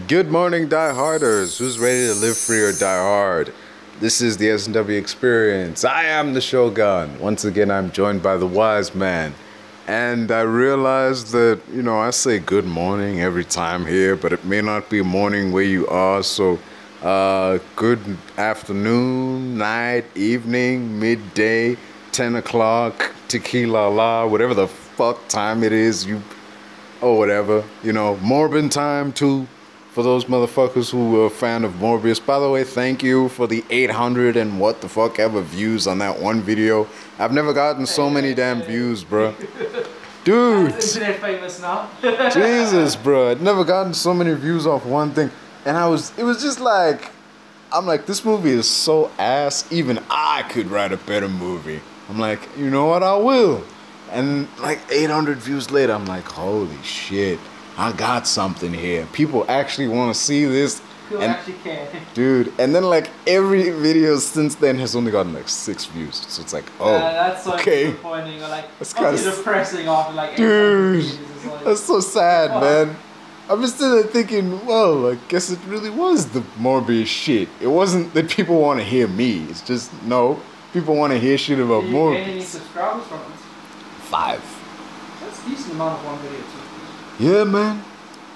Good morning, die-harders. Who's ready to live free or die hard? This is the S&W EXPerience. I am the Shogun. Once again, I'm joined by the Wizeman. And I realized that, I say good morning every time here, but it may not be morning where you are. So, good afternoon, night, evening, midday, 10 o'clock, tequila la, whatever the fuck time it is, whatever. Morbin time too, for those motherfuckers who are a fan of Morbius. By the way, thank you for the 800 and what the fuck ever views on that one video. I've never gotten so many damn views, bro. Dude. Internet famous now. Jesus, bro. I'd never gotten so many views off one thing. And it was just like, I'm like, this movie is so ass, even I could write a better movie. I'm like, you know what, I will. And like 800 views later, I'm like, holy shit, I got something here. People actually want to see this. People actually care. Dude, and then like every video since then has only gotten like 6 views. So it's like, oh, that's so okay. disappointing. Or like, that's kind of depressing after like 800 dude, views. It's like, that's so sad, man. I'm just sitting there thinking, well, I guess it really was the Morbius shit. It wasn't that people want to hear me. It's just, no, people want to hear shit about Morbius. Did you gain any subscribers from it? 5. That's a decent amount of one video too. Yeah, man.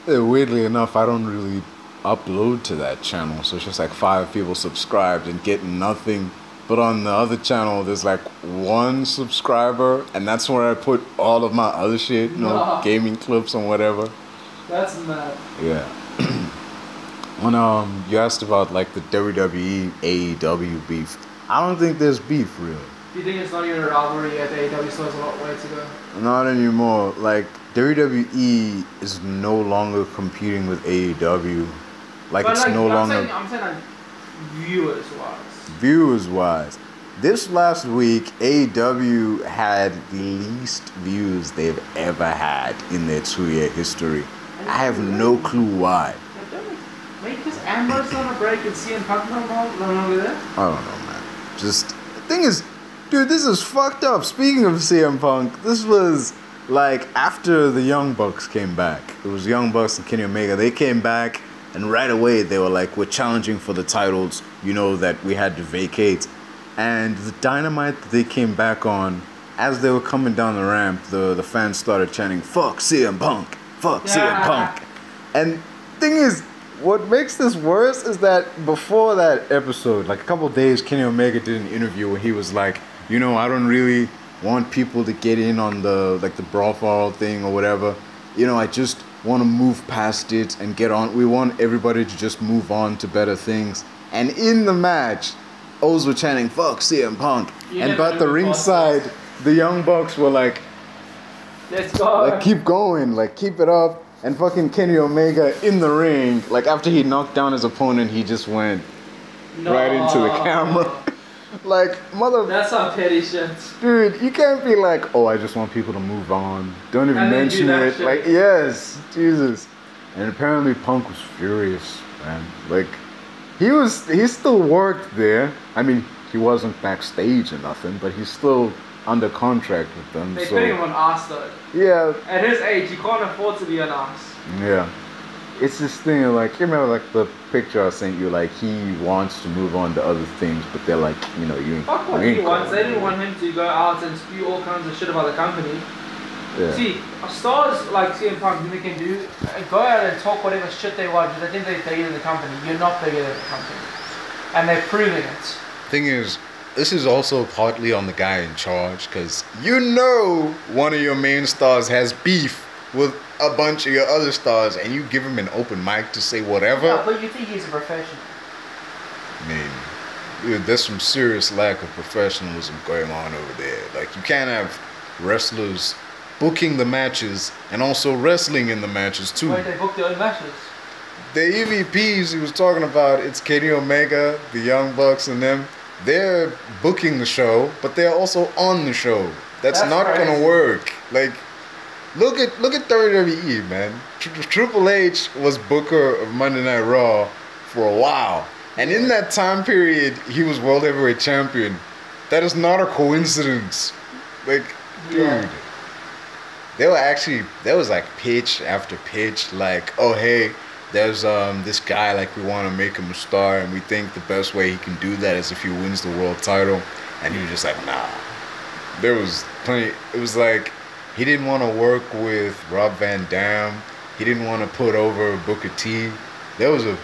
Weirdly enough, I don't really upload to that channel. So it's just like 5 people subscribed and getting nothing. But on the other channel, there's like 1 subscriber. And that's where I put all of my other shit, gaming clips and whatever. That's mad. Yeah. When you asked about like the WWE AEW beef, I don't think there's beef really. Do you think it's not even a rivalry yet? The AEW still has a lot way to go. Not anymore. Like WWE is no longer competing with AEW. Like, but it's like, no longer. I'm saying like viewers wise. Viewers wise. This last week, AEW had the least views they've ever had in their 2-year history. I have no clue why. Wait, because Amber's on a break and CM Punk no longer there? I don't know, man. Just, the thing is, dude, this is fucked up. Speaking of CM Punk, this was like after the Young Bucks came back. It was Young Bucks and Kenny Omega. They came back, and right away they were like, we're challenging for the titles, that we had to vacate. And the Dynamite that they came back on, as they were coming down the ramp, the fans started chanting, fuck CM Punk, fuck CM Punk. And thing is, what makes this worse is that before that episode, like a couple days, Kenny Omega did an interview where he was like, I don't really want people to get in on the brawl for all thing or whatever. I just want to move past it and get on. We want everybody to just move on to better things. And in the match, O's were chanting, fuck CM Punk. And but the ringside, the Young Bucks were like, let's go. Like, keep going, like, keep it up. And fucking Kenny Omega in the ring, like, after he knocked down his opponent, he just went right into the camera. Like, that's some petty shit. Dude, you can't be like, oh, I just want people to move on. Don't even mention it. Shit. Like, yes, Jesus. And apparently Punk was furious, man. Like, he still worked there. I mean, he wasn't backstage or nothing, but he's still under contract with them. They put him on ass though. Yeah. At his age, he can't afford to be an ass. Yeah. It's this thing of like, you remember like the picture I sent you, like he wants to move on to other things, but they're like, you ain't. Fuck what he wants. They didn't want him to go out and spew all kinds of shit about the company. Yeah. See, stars like CM Punk, they can do, go out and talk whatever shit they want, because they think they're bigger than the company. You're not bigger than the company. And they're proving it. Thing is, this is also partly on the guy in charge, because one of your main stars has beef with a bunch of your other stars, and you give him an open mic to say whatever. Yeah, but you think he's a professional. I mean, dude, there's some serious lack of professionalism going on over there. Like, you can't have wrestlers booking the matches and also wrestling in the matches too. Wait, they book their own matches? The EVPs he was talking about, it's Kenny Omega, the Young Bucks and them. They're booking the show, but they're also on the show. That's not crazy. Gonna work. Like, look at WWE, man. Triple H was booker of Monday Night Raw for a while, and in that time period, he was World Heavyweight Champion. That is not a coincidence. Like, dude. there was like pitch after pitch, like, oh hey, there's this guy, like we want to make him a star, and we think the best way he can do that is if he wins the world title, and he was just like, nah. There was plenty. It was like he didn't want to work with Rob Van Dam. He didn't want to put over Booker T. There was a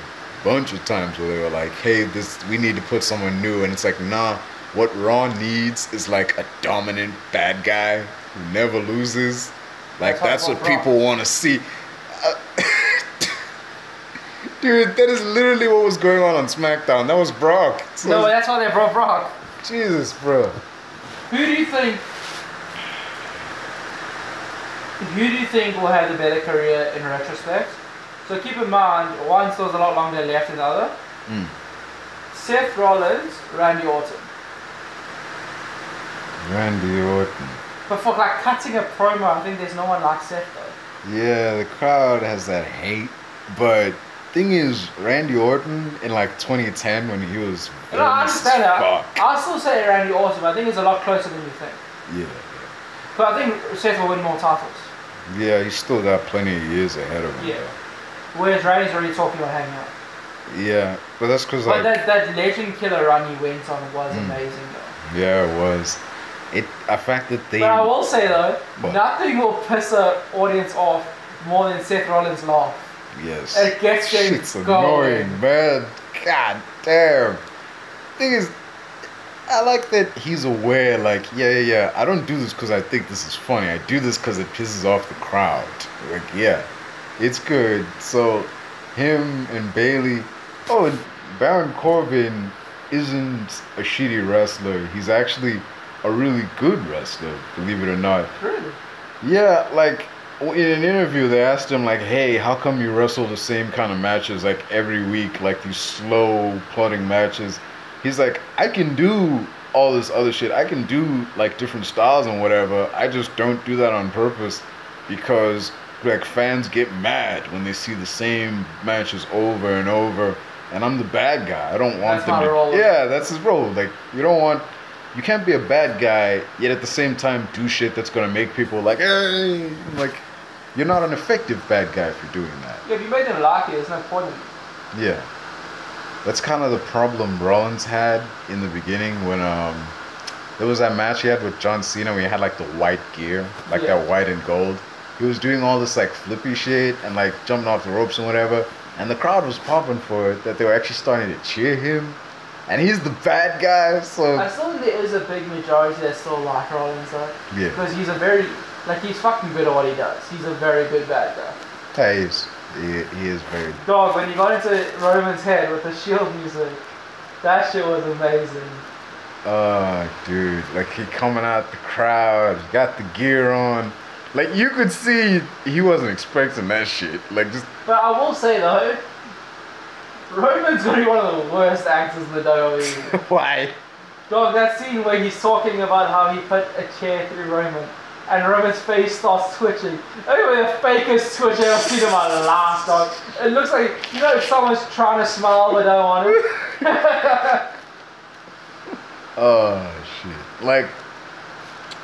bunch of times where they were like, hey, we need to put someone new, and it's like, nah. What Raw needs is like a dominant bad guy who never loses. Like that's what people want to see. Dude, that is literally what was going on SmackDown. That was Brock. So no, that's why they brought Brock. Jesus, bro. Who do you think will have the better career in retrospect? So keep in mind, one still has a lot longer left than the other. Seth Rollins, Randy Orton. Randy Orton. But for like cutting a promo, I think there's no one like Seth though. Yeah, the crowd has that hate. But thing is, Randy Orton in like 2010 when he was I understand that. I'll still say Randy Orton, but I think it's a lot closer than you think. Yeah. But I think Seth will win more titles. Yeah, he's still got plenty of years ahead of him. Yeah. Whereas Randy's already talking about hanging out. Yeah, but that's because like that legend killer run he went on was amazing though. Yeah, it was. The fact that they. But I will say though, nothing will piss an audience off more than Seth Rollins' laugh. Yes. It gets them Shit's annoying, man. God damn. Thing is, I like that he's aware. Like, yeah. I don't do this because I think this is funny. I do this because it pisses off the crowd. Like, yeah, it's good. So, him and Bailey. Oh, and Baron Corbin isn't a shitty wrestler. He's actually a really good wrestler, believe it or not. Really? Yeah, like in an interview they asked him like, hey, how come you wrestle the same kind of matches like every week, like these slow plodding matches? He's like, I can do all this other shit. I can do like different styles and whatever. I just don't do that on purpose because like fans get mad when they see the same matches over and over, and I'm the bad guy. I don't want them to. Yeah, that's his role. Like you can't be a bad guy yet at the same time do shit that's gonna make people like, hey, like you're not an effective bad guy if you're doing that. Yeah, if you make them like it, there's no point in it. Yeah. That's kind of the problem Rollins had in the beginning when there was that match he had with John Cena where he had like the white gear, like that white and gold. He was doing all this like flippy shit and like jumping off the ropes and whatever, and the crowd was popping for it, that they were actually starting to cheer him. And he's the bad guy, so... I still think there is a big majority that still like Rollins though. Yeah. Because he's a very... Like, he's fucking good at what he does. He's a very good bad guy. Yeah, he is very... Dog, when he got into Roman's head with the Shield music, that shit was amazing. Dude, like he coming out the crowd, got the gear on. Like, you could see he wasn't expecting that shit. Like, just... But I will say though, Roman's gonna be one of the worst actors in the WWE. Why? Dog, that scene where he's talking about how he put a chair through Roman and Roman's face starts twitching. Anyway, the fakest twitch I've seen in my life, dog. It looks like, you know, if someone's trying to smile but don't want to. Oh, shit. Like,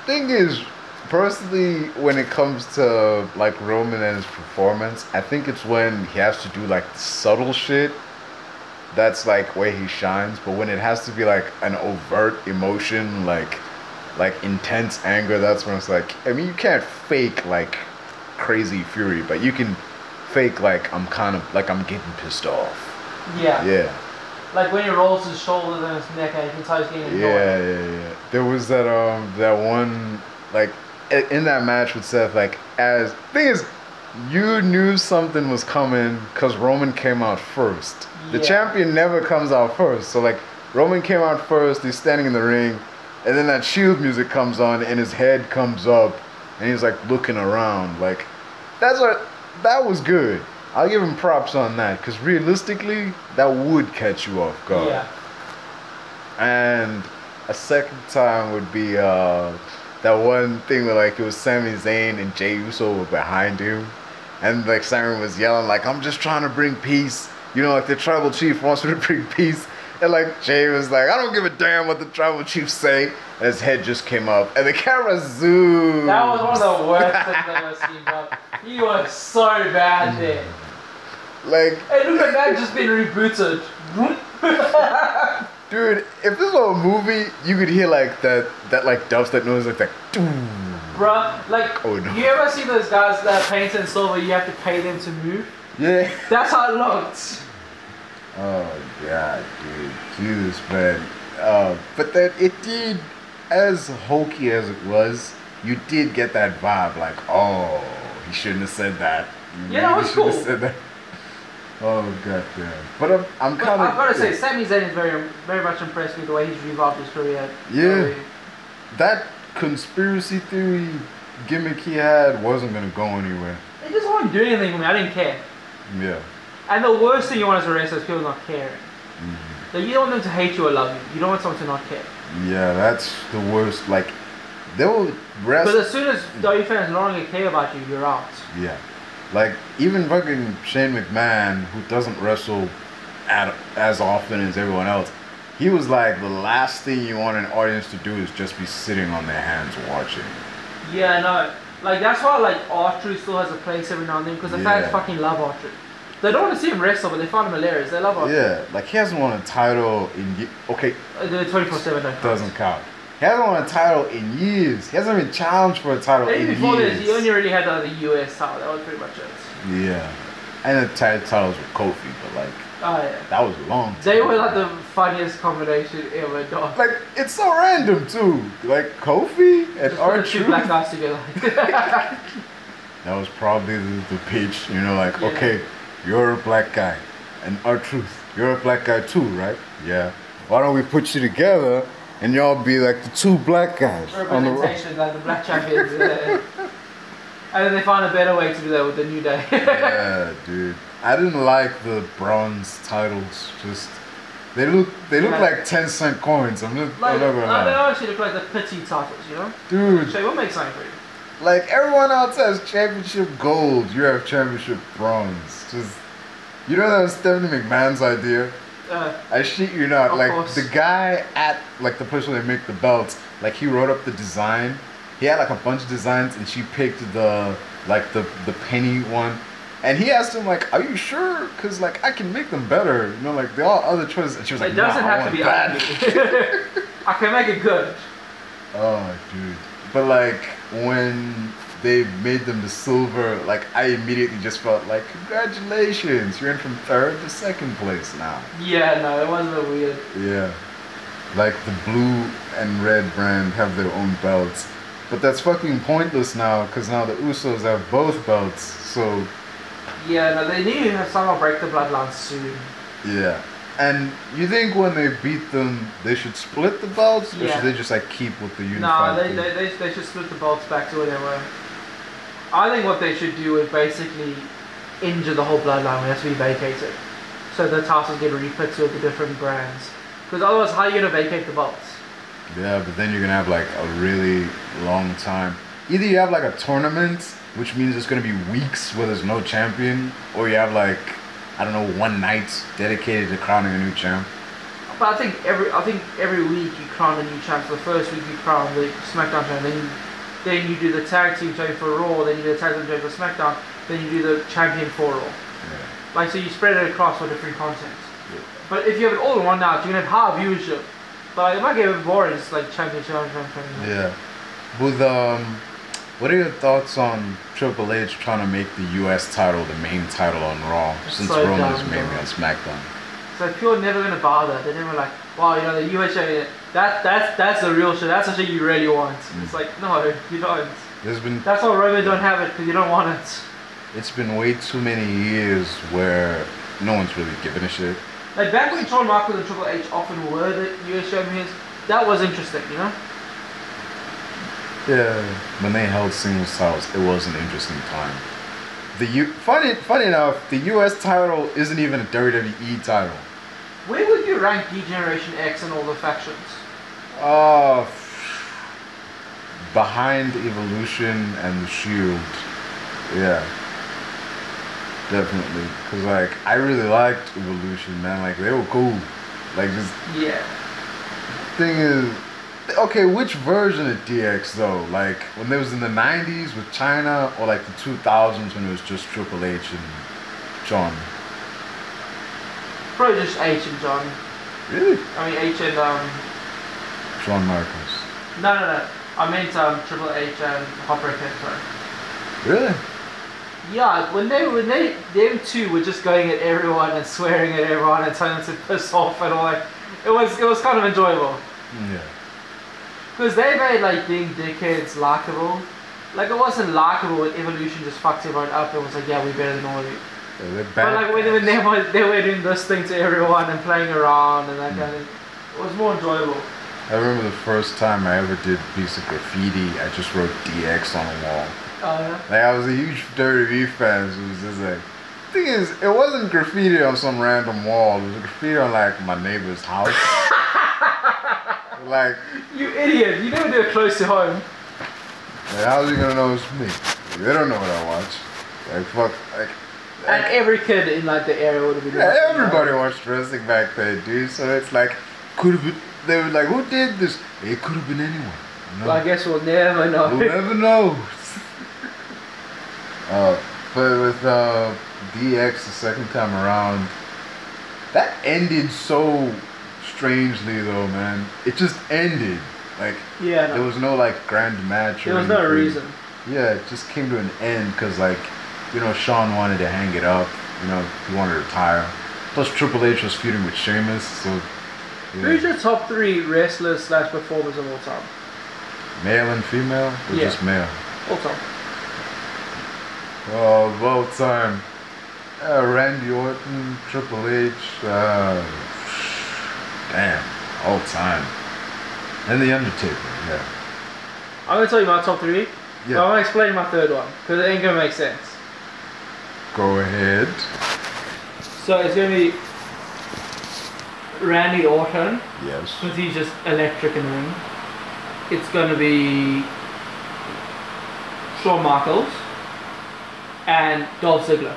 thing is, personally, when it comes to, like, Roman and his performance, I think it's when he has to do, like, the subtle shit. That's like where he shines. But when it has to be like an overt emotion, like intense anger, that's when it's like, I mean, you can't fake like crazy fury, but you can fake like I'm getting pissed off. Yeah. Yeah. Like when he rolls his shoulders and his neck and you can tell he's getting annoyed. Yeah. There was that one, like in that match with Seth, like thing is, you knew something was coming because Roman came out first. The champion never comes out first. So like Roman came out first, he's standing in the ring, and then that Shield music comes on and his head comes up and he's like looking around. Like that was good. I'll give him props on that because realistically that would catch you off guard. Yeah. And a second time would be that one thing where like it was Sami Zayn and Jey Uso were behind him. And like Sami was yelling like, I'm just trying to bring peace. You know, like the tribal chief wants me to bring peace. And like Jay was like, I don't give a damn what the tribal chiefs say. And his head just came up, and the camera zoomed. That was one of the worst things I've ever seen, bro. He was so bad there. Like, hey, look at that just been rebooted. dude, if this were a movie, you could hear like that like dubstep noise like that. Bruh, like, oh, no. You ever see those guys that paint in silver? You have to pay them to move. Yeah. That's how it looked. Oh god, dude, Jesus, man. But then it did, as hokey as it was, you did get that vibe, like, oh, he shouldn't have said that. Yeah, that was cool. Said that. Oh god damn. But I'm kind of. I've got to say, Sami Zayn is very much impressed with the way he's revived his career. Yeah. That conspiracy theory gimmick he had wasn't gonna go anywhere. It just wasn't doing anything for me. I didn't care. Yeah. And the worst thing you want as a wrestler is people not caring. Mm-hmm. Like, you don't want them to hate you or love you. You don't want someone to not care. Yeah, that's the worst. Like, they will wrestle. But as soon as WWE fans no longer care about you, you're out. Yeah. Like, even fucking Shane McMahon, who doesn't wrestle as often as everyone else, he was like, the last thing you want an audience to do is just be sitting on their hands watching. Yeah, no. Like, that's why, like, R-Truth still has a place every now and then, because the fans fucking love R-Truth. They don't want to see him wrestle, but they find him hilarious. They love R-Truth. Yeah, like, he hasn't won a title in... Okay. The 24/7 doesn't count. He hasn't won a title in years. He hasn't been challenged for a title in years. Before this, he only really had the US title. That was pretty much it. Yeah. And the tag titles with Kofi, but, like... Oh, yeah. That was a long time. They were, like, the funniest combination ever done. Like, it's so random, too. Like, Kofi and R-Truth. Two black guys together. That was probably the pitch, you know, like, okay, you're a black guy. And R-Truth, you're a black guy too, right? Yeah. Why don't we put you together and y'all be like the two black guys on the road? Like the black champions. And then they find a better way to do that with the New Day. Yeah, dude. I didn't like the bronze titles. Just they look like 10-cent coins. I'm not gonna lie. They actually look like the pity titles, you know? Dude. Shay, what makes something for you? Like, everyone else has championship gold. You have championship bronze. Just, you know that was Stephanie McMahon's idea? I shit you not. Like, course. the guy at, like, the place where they make the belts, like, he wrote up the design. He had, like, a bunch of designs, and she picked the penny one. And he asked him, like, are you sure? Because, like, I can make them better. You know, like, there are other choices. And she was like, it doesn't have to be ugly. I can make it good. Oh, dude. But, like, when they made them the silver, like, I immediately just felt like, congratulations, you're in from 3rd to 2nd place now. Yeah, no, it was a little weird. Yeah. Like, the blue and red brand have their own belts. But that's fucking pointless now, because now the Usos have both belts, so... Yeah, no, they need to somehow break the bloodline soon. Yeah. And you think when they beat them, they should split the belts? Or should they just, like, keep with the unified No, they should split the belts back to where they were. I think what they should do is basically injure the whole bloodline when it has to be vacated. So the titles get reput to the different brands. Because otherwise, how are you going to vacate the belts? Yeah, but then you're going to have, like, a really long time. Either you have, like, a tournament, which means it's going to be weeks where there's no champion, or you have, like, I don't know, one night dedicated to crowning a new champ. But I think every week you crown a new champ. So the first week you crown the SmackDown champ, then you do the tag team champion for Raw, then you do the tag team champion for SmackDown, then you do the champion for Raw. Yeah. Like, so you spread it across for different content. Yeah. But if you have it all in one night, you're gonna have high viewership. But like, it might get a bit boring. It's like champion. Yeah. With what are your thoughts on Triple H trying to make the U.S. title the main title on Raw since so Roman's mainly on SmackDown? So people are never gonna bother. They're never like, wow, you know, the U.S. champion. That's the real shit. That's the shit you really want. It's like, no, you don't. That's why Roman don't have it, because you don't want it. It's been way too many years where no one's really giving a shit. Like back when Shawn Michaels and Triple H often were the U.S. champions, that was interesting, you know. Yeah, when they held singles titles, it was an interesting time. Funny enough, the U.S. title isn't even a WWE title. Where would you rank D-Generation X and all the factions? Behind Evolution and the Shield. Yeah, definitely. Cause like I really liked Evolution, man. Like they were cool. Like just Yeah. thing is, okay, which version of DX though? Like when it was in the '90s with China, or like the 2000s when it was just Triple H and John? Probably just H and John. Really? I mean H and Shawn Michaels. No. I meant Triple H and Heartbreaker. Sorry. Really? Yeah, when them two were just going at everyone and swearing at everyone and telling them to piss off and all that, it was kind of enjoyable. Yeah. Because they made like being dickheads likable. Like it wasn't likable when Evolution just fucked everyone up and was like, yeah, we're better than all of you. Yeah, they're But bad like when they were doing this thing to everyone and playing around and that kind of thing, it was more enjoyable. I remember the first time I ever did a piece of graffiti, I just wrote DX on a wall. Oh yeah? Like I was a huge WWE fan, so it was just like, thing is, it wasn't graffiti on some random wall, it was a graffiti on like my neighbor's house. Like, you idiot, you never do it close to home. like how's he gonna know it's me? They don't know what I watch. Like fuck, And every kid in like the area would have been yeah, everybody watched wrestling back then, dude, so it's like, could have been, they were like, who did this? It could have been anyone. Well, I guess we'll never know. We'll never know. But with DX the second time around, that ended so strangely though, man. It just ended. Like, Yeah, no. there was no like grand match or There was no anything. reason. Yeah, it just came to an end because like, you know, Shawn wanted to hang it up. You know, he wanted to retire. Plus Triple H was feuding with Sheamus, so. Yeah. Who's your top 3 wrestlers / performers of all time? Male and female, or Yeah. just male? All time. Oh, of all time. Randy Orton, Triple H, damn, all time. And The Undertaker, yeah. I'm gonna tell you my top 3. Yeah. But I'm gonna explain my third one because it ain't gonna make sense. Go ahead. So it's gonna be Randy Orton Yes. because he's just electric in the ring. It's gonna be Shawn Michaels and Dolph Ziggler.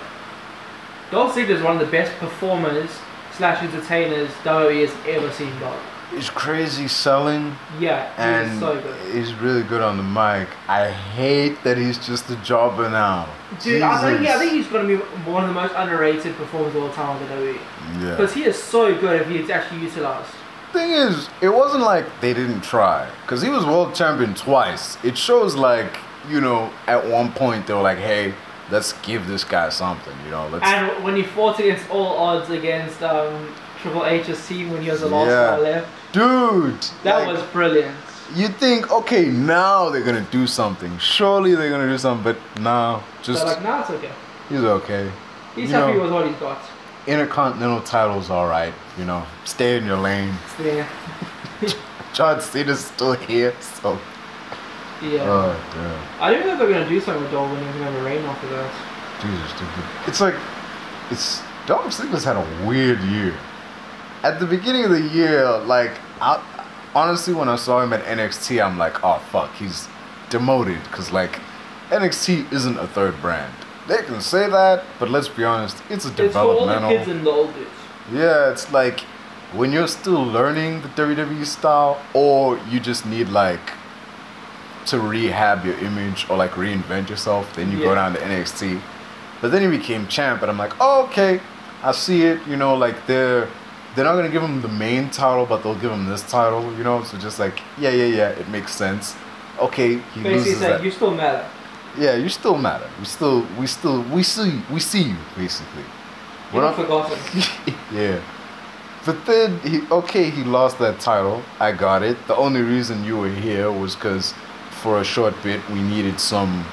Dolph Ziggler is one of the best performers / entertainers WWE has ever seen, dog. He's crazy selling, Yeah, and he's so good. he's really good on the mic. I hate that he's just a jobber now. Dude, I Jesus. think he's gonna be one of the most underrated performers of all time on the WWE. Yeah. Because he is so good if he's actually utilized. Thing is, it wasn't like they didn't try, because he was world champion twice. It shows like, you know, at one point they were like, hey, let's give this guy something, you know, let's. And when he fought against all odds against Triple H's team when he was the last guy left, dude, that like, was brilliant. you think, okay, now they're gonna do something. Surely they're gonna do something, but no, just They're like, nah, it's okay. he's okay. He's You happy know, with what he's got. Intercontinental title's alright, you know. Stay in your lane. Yeah. John Cena's still here, so. Yeah. Oh, damn. I didn't know they were gonna do something with Dolph when he was gonna have a reign after that. Jesus, dude. It's like, Dolph Ziggler's had a weird year. At the beginning of the year, like, honestly, when I saw him at NXT, I'm like, oh, fuck, he's demoted. Because, like, NXT isn't a third brand. They can say that, but let's be honest, it's a developmental. It's for all the kids and the old dudes. Yeah, it's like, when you're still learning the WWE style, or you just need, like, to rehab your image or, like, reinvent yourself, then you go down to NXT. But then he became champ, and I'm like, oh, okay, I see it. You know, like, they're not going to give him the main title, but they'll give him this title, you know? So just like, yeah, it makes sense. Okay, he Basically, loses saying that. you still matter. Yeah, you still matter. We see you, basically. You're not forgotten. Yeah. But then, he lost that title. I got it. The only reason you were here was because for a short bit, we needed some,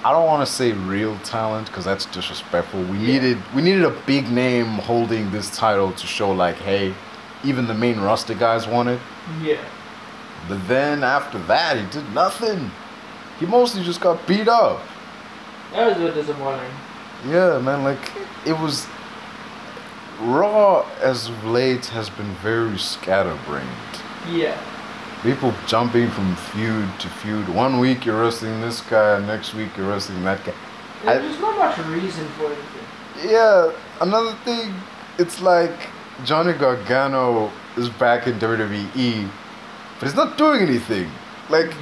I don't want to say real talent because that's disrespectful. We needed a big name holding this title to show like, hey, even the main roster guys want it. Yeah. But then after that, he did nothing. He mostly just got beat up. That was a bit disappointing. Yeah, man, like, it was... Raw, as of late, has been very scatterbrained. Yeah. People jumping from feud to feud. One week you're wrestling this guy, next week you're wrestling that guy. There's not much reason for anything. Yeah, another thing, it's like, Johnny Gargano is back in WWE, but he's not doing anything. Like,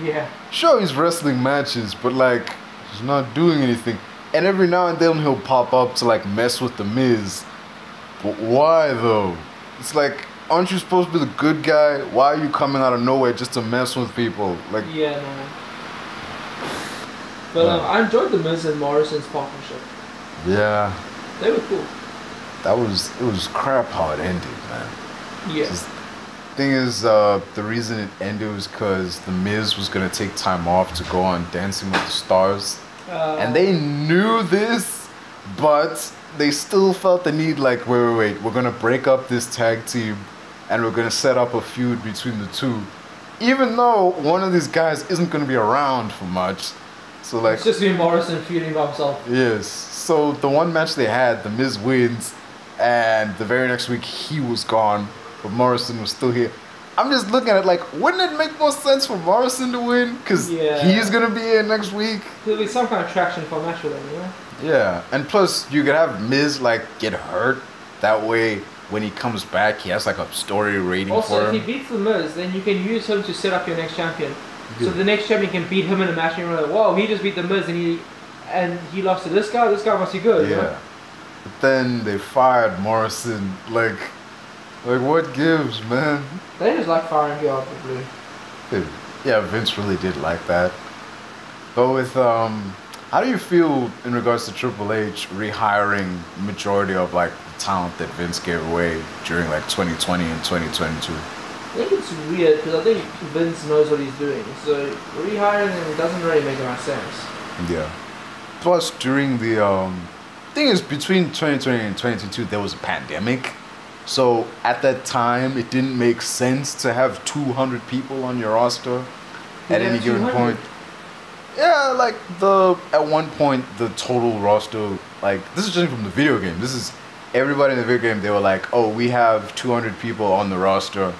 sure, he's wrestling matches, but like, he's not doing anything. And every now and then he'll pop up to like mess with the Miz. But why though? It's like, aren't you supposed to be the good guy? Why are you coming out of nowhere just to mess with people? Like, yeah, no. But I enjoyed the Miz and Morrison's partnership. Yeah. They were cool. It was crap how it ended, man. Yeah. Thing is, the reason it ended was because the Miz was gonna take time off to go on Dancing with the Stars, and they knew this, but they still felt the need. Like, wait, we're gonna break up this tag team, and we're gonna set up a feud between the two, even though one of these guys isn't gonna be around for much. So like, it's just me Morrison feuding by himself. Yes. So the one match they had, the Miz wins, and the very next week he was gone, but Morrison was still here. I'm just looking at it like, wouldn't it make more sense for Morrison to win? Because he's going to be here next week. There'll be some kind of traction for a match with him, you know? Yeah. And plus, you could have Miz, like, get hurt. That way, when he comes back, he has, like, a story rating for him. Also, if he beats the Miz, then you can use him to set up your next champion. So the next champion can beat him in a match and you're like, whoa, he just beat the Miz and he lost to this guy must be good. Yeah. You know? But then they fired Morrison. Like what gives, man? They just like firing you out of the blue. Yeah, Vince really did like that. But with, how do you feel in regards to Triple H rehiring majority of like the talent that Vince gave away during like 2020 and 2022? I think it's weird because I think Vince knows what he's doing. So rehiring him doesn't really make much sense. Yeah. Plus, during the thing is, between 2020 and 2022, there was a pandemic. So at that time, it didn't make sense to have 200 people on your roster at any given point. Yeah, like at one point the total roster, like, this is just from the video game. This is everybody in the video game. They were like, oh, we have 200 people on the roster.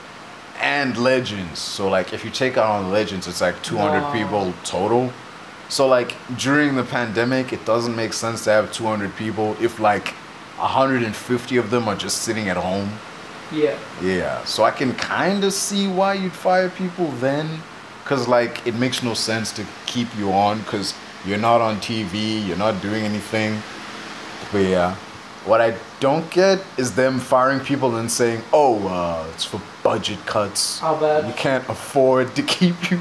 And legends. So like if you take out on legends, it's like 200 people total. So like during the pandemic, it doesn't make sense to have 200 people if like 150 of them are just sitting at home. Yeah. Yeah. So I can kind of see why you'd fire people then, because like it makes no sense to keep you on because you're not on TV, you're not doing anything. But yeah. What I don't get is them firing people and saying, oh, it's for budget cuts. How bad? You can't afford to keep you.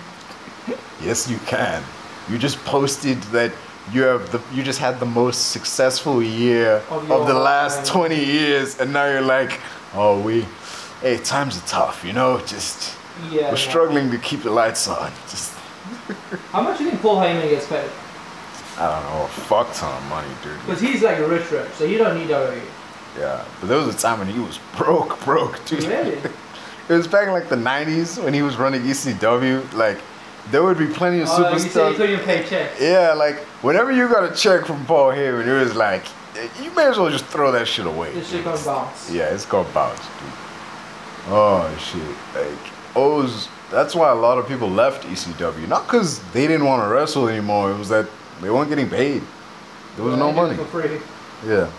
Yes, you can. You just posted that you just had the most successful year of the last 20 years, and now you're like, oh, hey, times are tough, you know, just, we're struggling to keep the lights on. Just. How much do you think Paul Heyman gets paid? I don't know, a fuck ton of money, dude. Because he's like a rich, so you don't need WWE. Yeah, but there was a time when he was broke, dude. Really? It was back in like the 90s when he was running ECW. Like, there would be plenty of superstars. You said you couldn't pay checks. Yeah, like, whenever you got a check from Paul Heyman, it was like, you may as well just throw that shit away. This shit gonna bounce. Yeah, it's gonna bounce, dude. Oh, shit. Like, that's why a lot of people left ECW. Not because they didn't want to wrestle anymore. It was that they weren't getting paid. There was no money. For free. Yeah.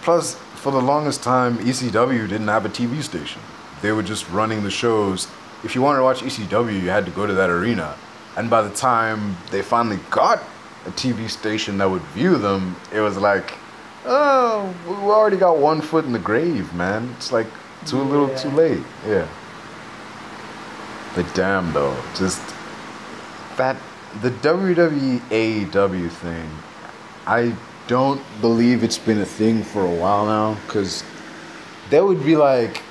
Plus, for the longest time, ECW didn't have a TV station. They were just running the shows. If you wanted to watch ECW, you had to go to that arena. And by the time they finally got a TV station that would view them, it was like, oh, we already got one foot in the grave, man. It's like too little, too late. Yeah. But damn, though, just that the WWE AEW thing, I don't believe it's been a thing for a while now, because there would be like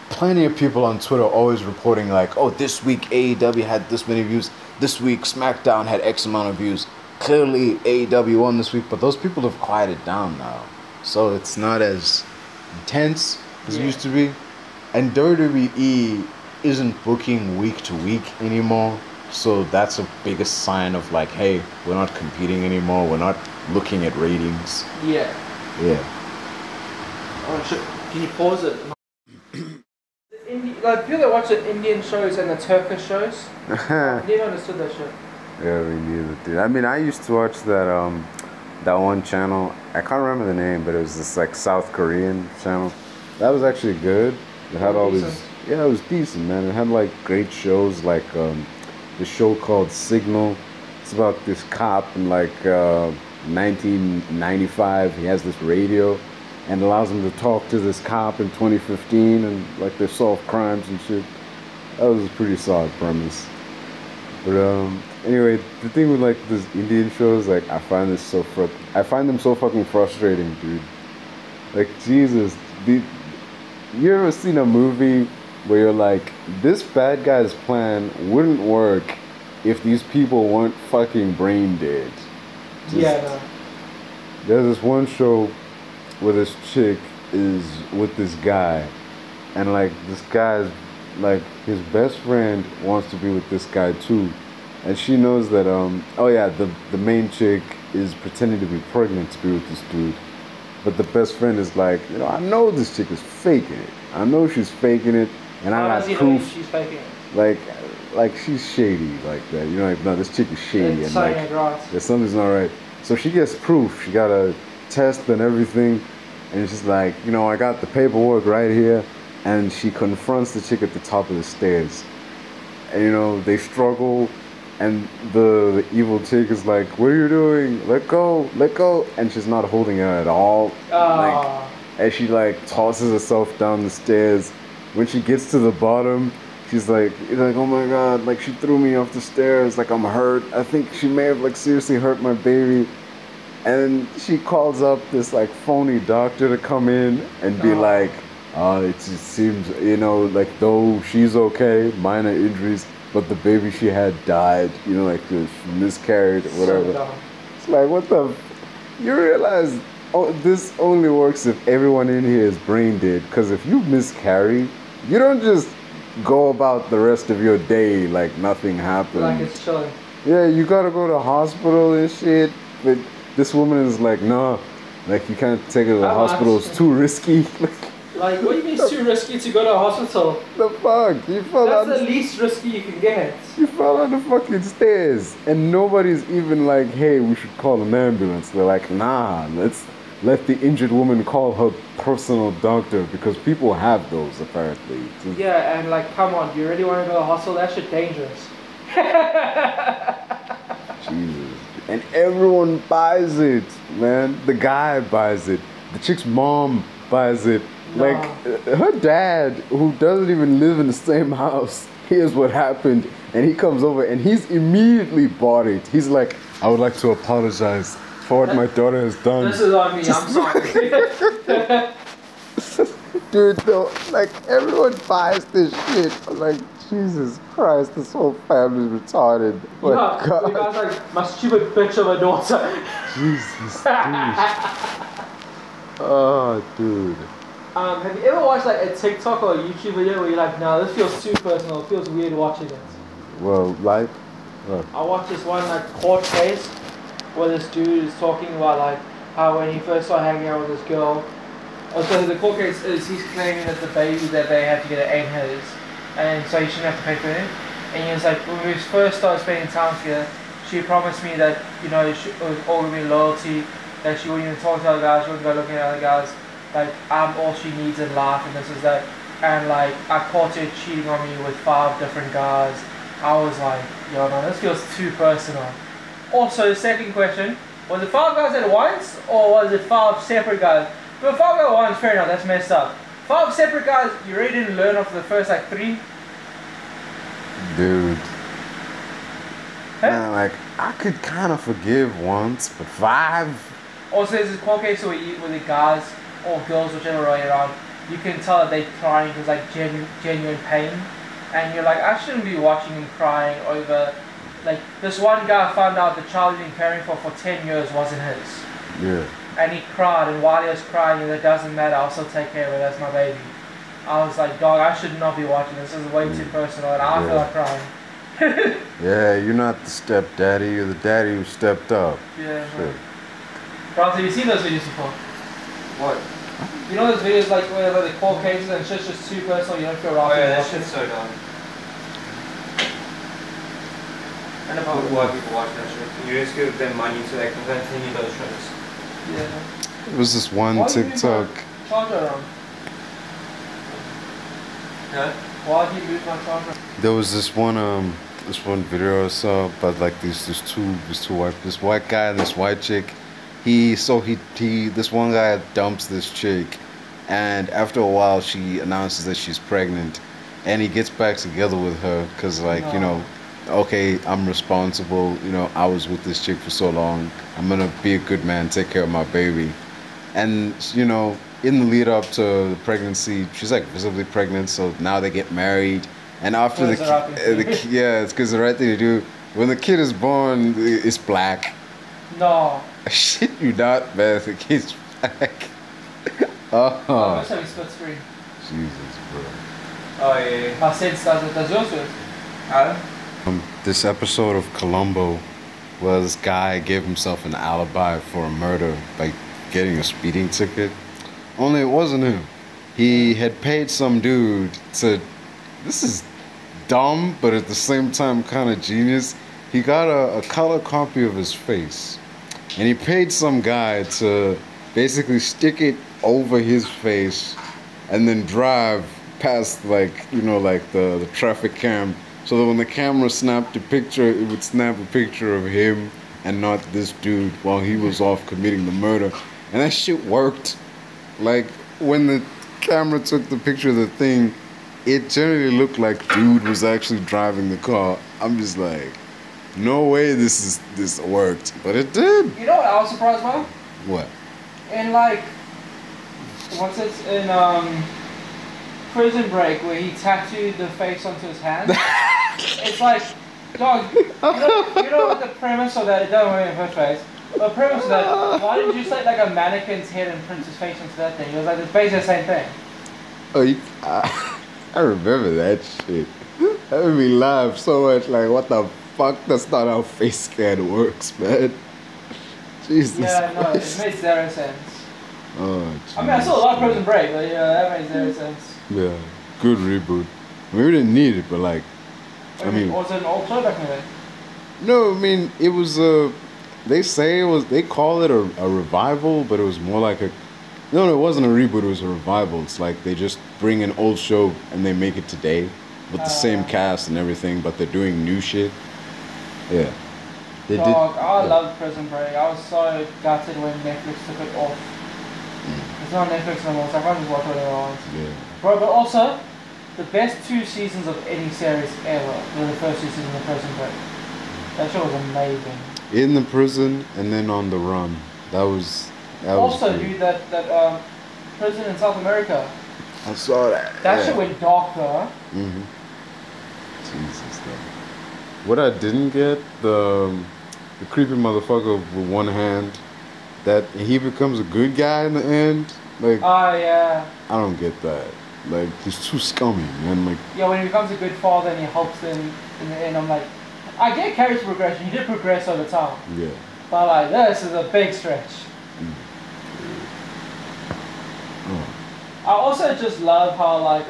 plenty of people on Twitter always reporting like, oh, this week AEW had this many views, this week SmackDown had X amount of views, clearly AEW won this week, but those people have quieted down now, so it's not as intense as it used to be, and WWE isn't booking week to week anymore. So that's a biggest sign of like, hey, we're not competing anymore. We're not looking at ratings. Yeah. Yeah. Oh shit! Can you pause it? Like people that watch the Indian shows and the Turkish shows, I never understood that shit. Yeah, me neither, dude. I mean, I used to watch that one channel. I can't remember the name, but it was this like South Korean channel. That was actually good. It had all Decent. these. Yeah, it was decent, man. It had like great shows, like the show called Signal. It's about this cop in like 1995. He has this radio, and allows him to talk to this cop in 2015, and like they solve crimes and shit. That was a pretty solid premise. But anyway, the thing with like this Indian shows, like I find them so fucking frustrating, dude. Like Jesus, you ever seen a movie where you're like, this bad guy's plan wouldn't work if these people weren't fucking brain dead? Yeah, no. There's this one show where this chick is with this guy, and like this guy's like his best friend wants to be with this guy too, and she knows that the main chick is pretending to be pregnant to be with this dude, but the best friend is like, I know this chick is faking it. I know she's faking it, and I got proof. She's faking it. Like she's shady like that. Like no, this chick is shady, It's and like something's not right. So she gets proof. She got a test and everything, and she's like, I got the paperwork right here. And she confronts the chick at the top of the stairs. And, they struggle. And the evil chick is like, what are you doing? Let go, let go. And she's not holding her at all. Like, as she, tosses herself down the stairs. When she gets to the bottom, she's like, oh my God, she threw me off the stairs. I'm hurt. I think she may have, seriously hurt my baby. And she calls up this, phony doctor to come in and be like, it just seems, though she's okay, minor injuries, but the baby she had died, she miscarried or whatever. So it's like, what the... You realize this only works if everyone in here is brain dead, because if you miscarry, you don't just go about the rest of your day like nothing happened. Like it's chilling. Yeah, you gotta go to the hospital and shit, but this woman is like, no, you can't take her to the hospital, it's too risky. What do you mean it's too risky to go to a hospital? The fuck? You fell That's the least risky you can get. You fell on the fucking stairs. And nobody's even like, hey, we should call an ambulance. They're like, nah, let's let the injured woman call her personal doctor, because people have those apparently. Yeah, and come on, you really want to go to the hospital? That shit dangerous. Jesus. And everyone buys it, man. The guy buys it. The chick's mom buys it. No. Her dad, who doesn't even live in the same house, hears what happened, and he comes over and he's immediately bought it. He's like, I would like to apologize for what my daughter has done. This is on me, I'm sorry. Dude, no, everyone buys this shit. Jesus Christ, this whole family's retarded. God. You guys my stupid bitch of a daughter. Jesus, dude. Oh, dude. Have you ever watched a TikTok or a YouTube video where you're like, no, this feels too personal, it feels weird watching it? Well, I watched this one court case where this dude is talking about how when he first started hanging out with this girl. So the court case is he's claiming that the baby that they had to get ain't his, and so he shouldn't have to pay for it. And he was like, when we first started spending time together, she promised me that it was all gonna be loyalty, that she wouldn't even talk to other guys, she wouldn't go looking at other guys. I'm all she needs in life, and this is that. And I caught her cheating on me with 5 different guys. I was like, yo, no, this feels too personal. Also, the second question, was it 5 guys at once, or was it 5 separate guys? If it was 5 guys at once, fair enough, that's messed up. 5 separate guys, you really didn't learn off the first 3? Dude. Huh? Man, I could kind of forgive once, but 5? Also, there's this court case where the guys, or girls, whichever way around, you can tell that they're crying because genuine pain, and you're like, I shouldn't be watching him crying over, this one guy found out the child he'd been caring for 10 years wasn't his. Yeah. And he cried, and while he was crying, it doesn't matter, I'll still take care of it, that's my baby. I was like, dog, I should not be watching this is way too personal, and I feel like crying. Yeah, you're not the stepdaddy, you're the daddy who stepped up. Yeah. Shit. Rob, have you seen those videos before? What? You know those videos where the court cases and shit's just too personal, you don't feel right? Oh yeah, that shit's so dumb. And Why people watch that shit? You just give them money so they can continue those shows. Yeah. It was this one TikTok. Charger on? Huh? Why did you lose my camera? There was this one video I saw about like this white guy and this white chick. This one guy dumps this chick, and after a while she announces that she's pregnant, and he gets back together with her because you know, okay, I'm responsible, you know, I was with this chick for so long, I'm gonna be a good man, take care of my baby. And you know, in the lead up to the pregnancy, she's like visibly pregnant, so now they get married. And after yeah, it's because the right thing to do. When the kid is born, it's black. No. Shit, you not, man. The kid's black. Oh, that's how he split screen. Jesus, bro. Oh, yeah. My sense does it. Does yours do it? This episode of Columbo, where this guy gave himself an alibi for a murder by getting a speeding ticket. Only it wasn't him. He had paid some dude to. This is dumb, but at the same time kind of genius. He got a color copy of his face, and he paid some guy to basically stick it over his face and then drive past, like, you know, like the traffic cam, so that when the camera snapped a picture, it would snap a picture of him and not this dude while he was off committing the murder. And that shit worked. Like, when the camera took the picture of the thing, it generally looked like dude was actually driving the car. I'm just like, no way this worked, but it did. You know what I was surprised by? What? In like, what's it in Prison Break, where he tattooed the face onto his hand. It's like, dog, you know what the premise of that? It doesn't really have her face. The premise of that, why didn't you say like a mannequin's head and print his face onto that thing? It was like, it's basically the same thing. Oh, I remember that shit. That made me laugh so much. Like, what the fuck? That's not how face scan works, man. Jesus. Yeah, no, Christ. it made zero sense. Oh, geez. I mean, I saw a lot of Prison Break, but yeah, that made zero sense. Yeah, good reboot. I mean, we didn't need it, but like, I mean, was it an old show back in the day? no, I mean, it was they say it was, they call it a revival, but it was more like no, it wasn't a reboot, it was a revival. It's like they just bring an old show and they make it today with the same cast and everything, but they're doing new shit. Yeah. They Dog, did. I loved Prison Break. I was so gutted when Netflix took it off. It's not on Netflix anymore, so I can't just watch whatever I want. Yeah. Bro, but also, the best 2 seasons of any series ever were the first 2 seasons of Prison Break. That show was amazing. In the prison and then on the run. That was Also, cool. dude, that prison in South America. I saw that. That shit went dark though. Jesus, though. What I didn't get, the creepy motherfucker with one hand, that he becomes a good guy in the end. Like, Oh yeah. I don't get that. Like, he's too scummy, man. Like, Yeah, when he becomes a good father and he helps them in the end, I'm like, I get character progression. He did progress over time. yeah. But like, this is a big stretch. I also just love how like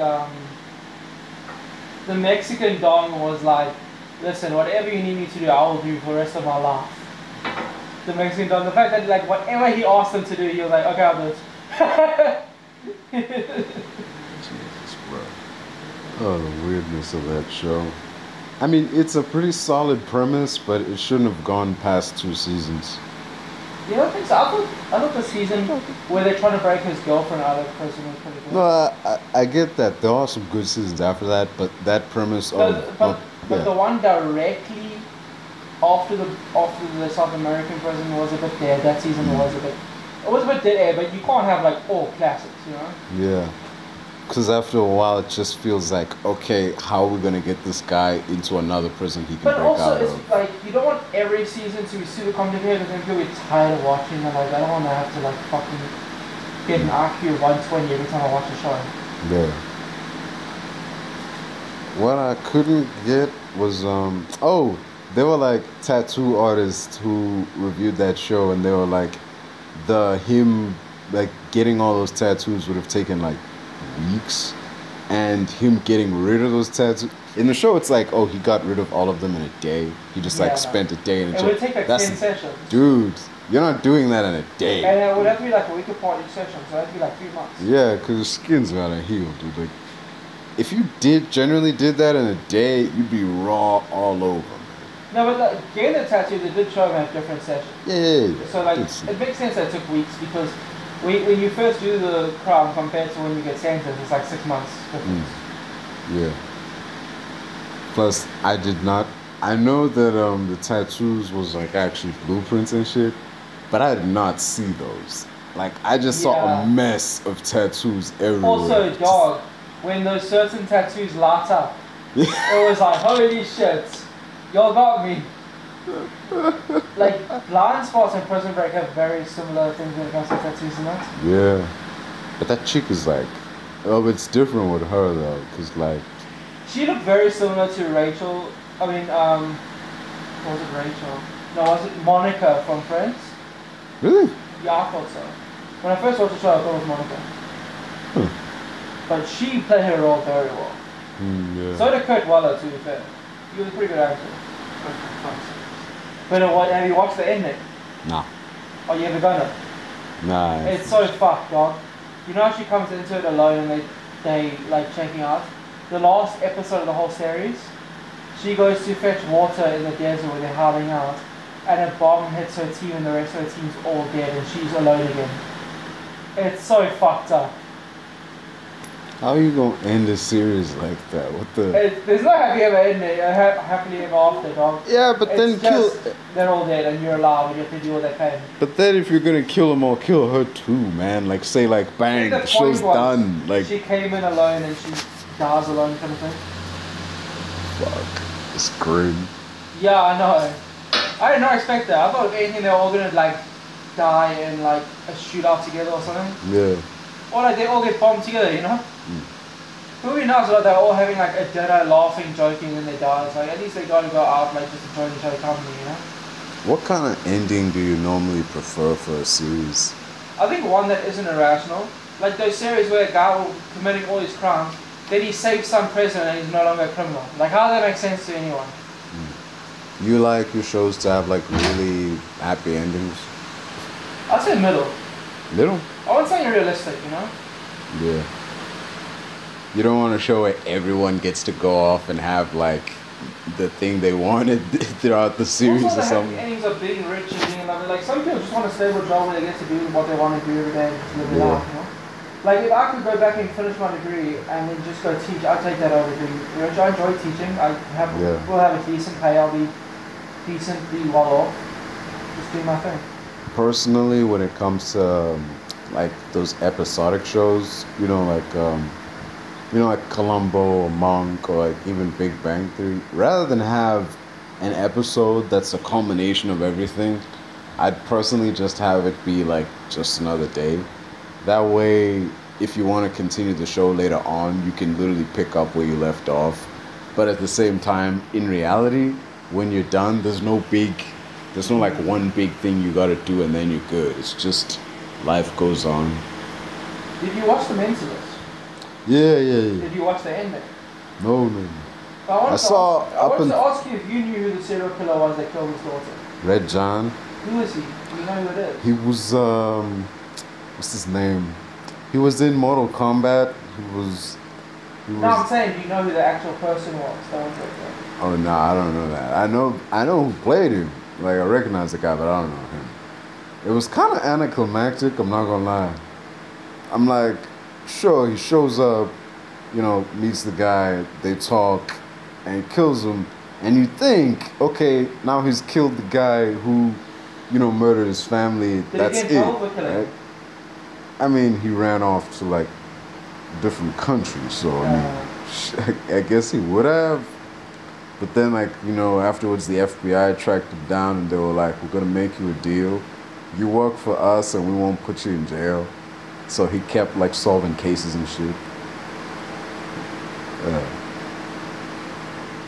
the Mexican Don was like, listen, whatever you need me to do, I will do for the rest of my life. The Mexican Don, the fact that like whatever he asked him to do, he was like, okay, I'll do it. Jesus, bro. Oh, the weirdness of that show. I mean, it's a pretty solid premise, but it shouldn't have gone past 2 seasons. You don't think so? I thought the season where they're trying to break his girlfriend out of prison was pretty good. No, I get that. There are some good seasons after that, but that premise But the one directly after the South American prison was a bit dead. That season was a bit dead air, but you can't have like all classics, you know? Yeah. Because after a while, it just feels like, okay, how are we going to get this guy into another prison he can But break also, out it's of? like, you don't want every season to be super complicated because then people get tired of watching them. Like, I don't want to have to like fucking get an IQ of 120 every time I watch a show. Yeah. What I couldn't get was, there were like tattoo artists who reviewed that show, and they were like, him getting all those tattoos would have taken like weeks, and him getting rid of those tattoos in the show, it's like, oh, he got rid of all of them in a day. He just spent a day in a jail. It would take like 10 sessions. Dude, you're not doing that in a day. And it would have to be like a week apart each session, so that'd be like 3 months. Yeah, because the skin's gotta heal, dude. Like, if you generally did that in a day, you'd be raw all over, man. No, but getting the tattoo, they did show them at different sessions. Yeah. So like, it makes sense that it took weeks because when you first do the crown compared to when you get sentenced, it's like 6 months difference. Yeah. Plus, I know that the tattoos was like actually blueprints and shit, but I did not see those. Like, I just saw a mess of tattoos everywhere. Also, dog, when those certain tattoos light up, it was like, holy shit, y'all got me. Like, blind spots and Prison Break have very similar things when it comes to tattoos and that. Yeah. But that chick is like, it's different with her though, because like... She looked very similar to Rachel. I mean, was it Rachel? No, was it Monica from Friends? Really? Yeah, I thought so. When I first watched the show, I thought it was Monica. But she played her role very well. Yeah. So did Kurt Weller, to be fair. He was a pretty good actor. But have you watched the ending? Nah. Oh, you ever gonna? Nah. It's so fucked, dog. You know how she comes into it alone and they like checking out? The last episode of the whole series, she goes to fetch water in the desert where they're hiding out, and a bomb hits her team and the rest of her team's all dead and she's alone again. It's so fucked up. How are you gonna end a series like that? What the? There's no happy ever ending, happily ever after, dog. Yeah, but then they're all dead and you're alive and you have to deal with that pain. But then if you're gonna kill them all, kill her too, man. Like say like bang, the show's done. Like she came in alone and she dies alone, kind of thing. Fuck, it's grim. Yeah, I know. I did not expect that. I thought if anything they were all gonna like die in like a shootout together or something. Yeah. Or like they all get bombed together, you know? It would be nice like they're all having like a dinner, laughing, joking when they die. It's like at least they gotta go out like just enjoying each other's company, you know? What kind of ending do you normally prefer for a series? I think one that isn't irrational. Like those series where a guy will committing all his crimes, then he saves some prisoner and he's no longer a criminal. Like how does that make sense to anyone? You like your shows to have like really happy endings? I'd say middle. Middle? I want something realistic, you know? Yeah. You don't want a show where everyone gets to go off and have like the thing they wanted throughout the series also, or something. The endings of being rich and being lovely. Like some people just want a stable job where they get to do what they want to do every day and just live it out, you know? Like if I could go back and finish my degree and then just go teach, I'd take that over being rich. I enjoy teaching. We'll have a decent pay. I'll be decently well off. Just do my thing. Personally, when it comes to like those episodic shows, like Columbo or Monk or like even Big Bang Theory, rather than have an episode that's a culmination of everything, I'd personally just have it be like just another day. That way, if you want to continue the show later on, you can literally pick up where you left off. But at the same time, in reality, when you're done, there's no like one big thing you gotta do and then you're good. It's just life goes on. Did you watch The Mentalist? Yeah. Did you watch the ending? No. I wanted to ask you if you knew who the serial killer was that killed his daughter. Red John. Who is he? Do you know who it is? He was what's his name? He was in Mortal Kombat. No, I'm saying, do you know who the actual person was? Oh no, I don't know that. I know who played him. Like I recognize the guy, but I don't know him. It was kind of anticlimactic. I'm not gonna lie. I'm like, sure, he shows up, meets the guy, they talk, and kills him. And you think, okay, now he's killed the guy who, murdered his family. That's it. Right? I mean, he ran off to like different countries, so I guess he would have. But then, afterwards, the FBI tracked him down, and they were like, "We're gonna make you a deal. You work for us, and we won't put you in jail." So he kept like solving cases and shit.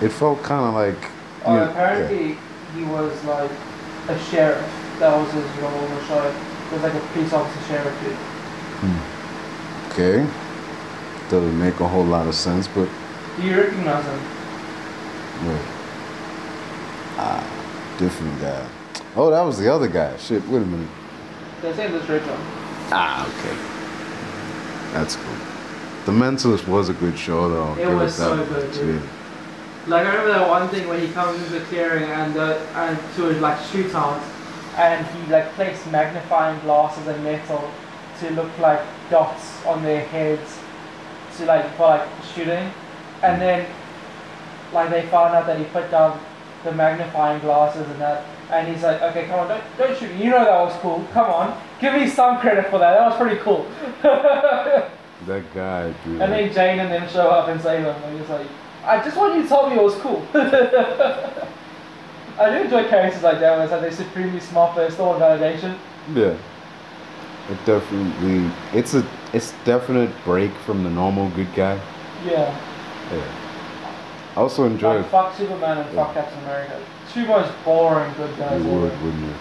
It felt kind of like. Apparently, he was like a sheriff. That was his role on the show. He was like a police officer sheriff dude. Okay. Doesn't make a whole lot of sense, but. Do you recognize him? Wait. Different guy. Oh, that was the other guy. Shit, wait a minute. They say this Rachel. Okay. That's cool. The Mentalist was a good show, though. It was so good, dude. Like, I remember that one thing where he comes into the clearing and to like shoot out, and he like placed magnifying glasses and metal to look like dots on their heads to like for like shooting, and then like they found out that he put down the magnifying glasses and that, and he's like, okay, come on, don't shoot me. You know that was cool. Come on, give me some credit for that. That was pretty cool. That guy, dude. And then Jane and them show up and save him, and he's like, I just want you to tell me it was cool. I do enjoy characters like that, where it's like they're supremely smart, but they're still on validation. Yeah. It definitely, it's definite break from the normal good guy. Yeah. I also enjoy like, fuck Superman and fuck Captain America. Two most boring good guys. You would, wouldn't you?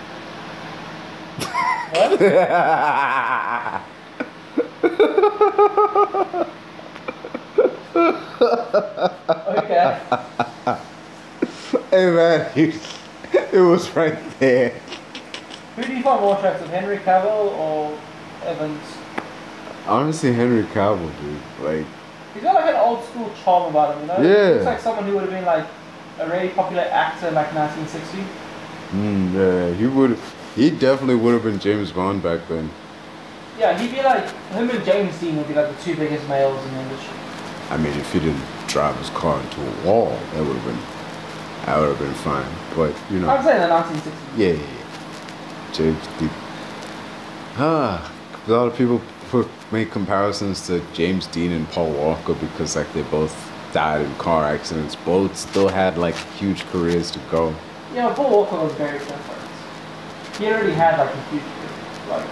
What? Okay. Hey man, it was right there. Who do you find more attractive, Henry Cavill or Evans? Honestly, Henry Cavill, dude. Like, he's got like an old school charm about him, you know? Yeah. He looks like someone who would have been like a really popular actor in like 1960. Yeah, he definitely would have been James Bond back then. Yeah, he'd be like, him and James Dean would be like the two biggest males in the industry. I mean, if he didn't drive his car into a wall, that would have been fine. But, you know. I'd say in the 1960s. Yeah. James Dean. A lot of people make comparisons to James Dean and Paul Walker because like they both died in car accidents. Both still had like huge careers to go. Yeah, Paul Walker was very different. He already had like a huge career. Like,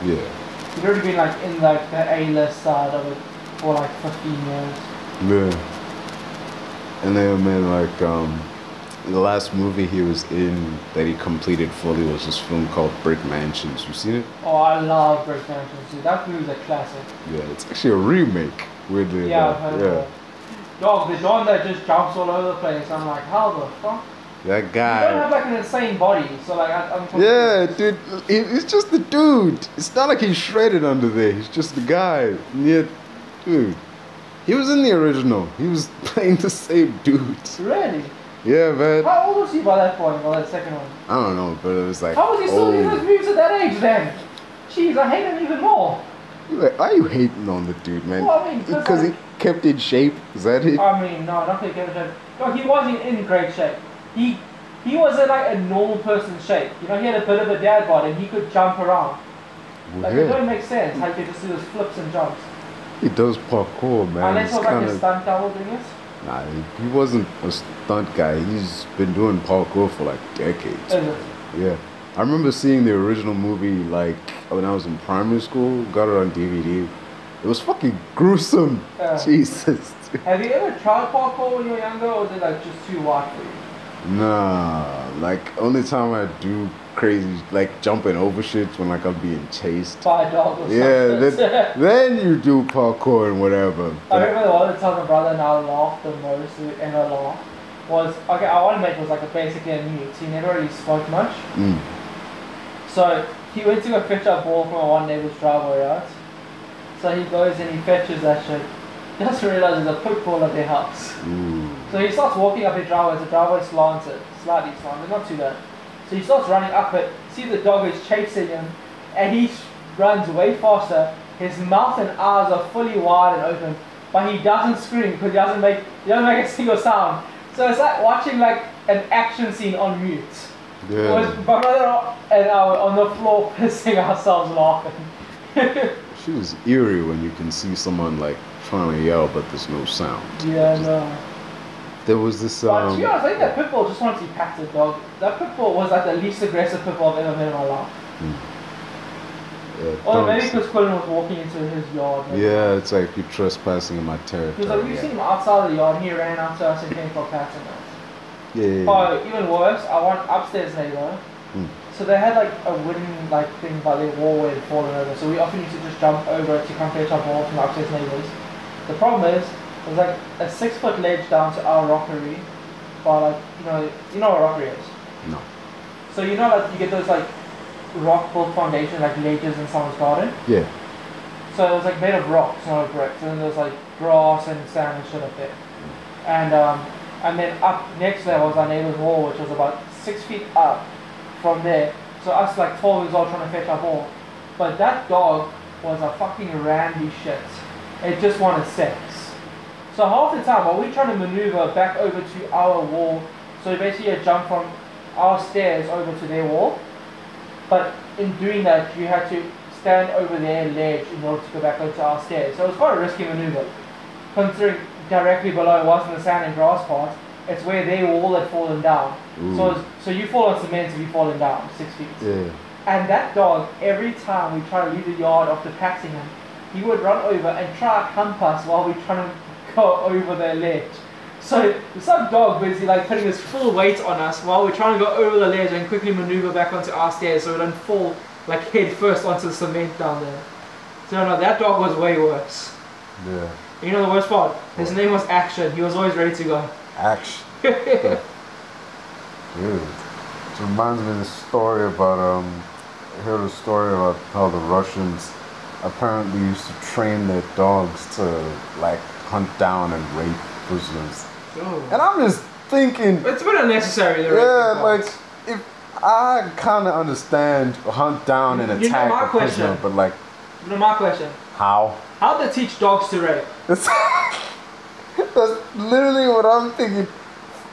yeah. he'd already been like in like the A-list side of it for like 15 years. Yeah. And then like the last movie he was in that he completed fully was this film called Brick Mansions. You seen it? Oh, I love Brick Mansions, dude. That movie's a classic. Yeah, it's actually a remake. Weirdly enough. Dog, the Don that just jumps all over the place. I'm like, how the fuck? That guy. You don't have like an insane body, so like I'm confused. Yeah, dude. He's just the dude. It's not like he's shredded under there. He's just the guy. Yeah, dude. He was in the original. He was playing the same dude. Really? Yeah, man. How old was he by that point, by that second one? I don't know, but it was like. How was he still doing those moves at that age then? Jeez, I hate him even more. Like, why are you hating on the dude, man? Well, I mean, because he kept in shape. Is that it? I mean, no, not that he kept in shape. No, he wasn't in great shape. He was in like a normal person's shape. You know, he had a bit of a dad bod and he could jump around. Well, like, yeah. it don't make sense how you could just do those flips and jumps. He does parkour, man. Unless it was like a stunt double doing it. Nah, he wasn't a stunt guy. He's been doing parkour for like decades. Is it? Yeah. I remember seeing the original movie like when I was in primary school. Got it on DVD. It was fucking gruesome. Jesus. Have you ever tried parkour when you were younger, or was it like just too wild for you? Nah, like only time I do crazy like jumping over shit when like I'm being chased. By a dog or something. Yeah, then you do parkour and whatever. I remember the one time my brother and I laughed the most we ever laughed was, okay, our one mate was like basically a mute. He never really spoke much. So he went to go fetch a ball from one neighbor's driveway, right? So he goes and he fetches that shit. He doesn't realize there's a football at their house. So he starts walking up their driveway. The driveway slanted, slightly slanted, not too bad. So he starts running up it, see the dog is chasing him, and he runs way faster. His mouth and eyes are fully wide and open, but he doesn't scream because he doesn't make a single sound. So it's like watching like an action scene on mute. Yeah. My brother and I were on the floor pissing ourselves laughing. She was eerie when you can see someone like trying to yell but there's no sound. Yeah, no. There was this But to be honest, I think that pit bull just wanted to be patted, dog. That pit bull was like the least aggressive pit bull I've ever met in my life. Or maybe because Quillen was walking into his yard. Maybe. Yeah, it's like you're trespassing in my territory. Because like, we've seen him outside of the yard and he ran out to us and came for pats and that. Yeah. Oh, even worse, I want upstairs neighbor. So they had like a wooden like thing by their wall where it had fallen over. So we often used to just jump over it to come fetch our ball from the upstairs neighbors. The problem is, there's like a 6-foot ledge down to our rockery. By like, you know what rockery is? No. So you know like you get those like rock built foundation like ledges in someone's garden? Yeah. So So it was like made of rocks, not bricks, and then there was like grass and sand and shit up there. And then up next to that was our neighbor's wall, which was about 6 feet up from there. So us like 12 years old trying to fetch our ball. But that dog was a fucking randy shit. It just wanted sex. So half the time while we trying to maneuver back over to our wall, so basically you jump from our stairs over to their wall. But in doing that you had to stand over their ledge in order to go back onto our stairs. So it was quite a risky maneuver. Considering directly below wasn't the sand and grass part, it's where their wall had fallen down. So you fall on cement if you're falling down 6 feet. Yeah. And that dog, every time we try to leave the yard after patting him, he would run over and try to hump us while we're trying to go over the ledge. So some dog basically like putting his full weight on us while we're trying to go over the ledge and quickly maneuver back onto our stairs so we don't fall like head first onto the cement down there. So no, that dog was way worse. Yeah. You know the worst part? His name was Action. He was always ready to go. Action. Dude. It reminds me of this story about I heard a story about how the Russians apparently used to train their dogs to like hunt down and rape prisoners. Oh. And I'm just thinking, it's a bit unnecessary. Yeah, like if I kind of understand hunt down and attack a prisoner, but like, you know my question. How? How do they teach dogs to rape? That's literally what I'm thinking.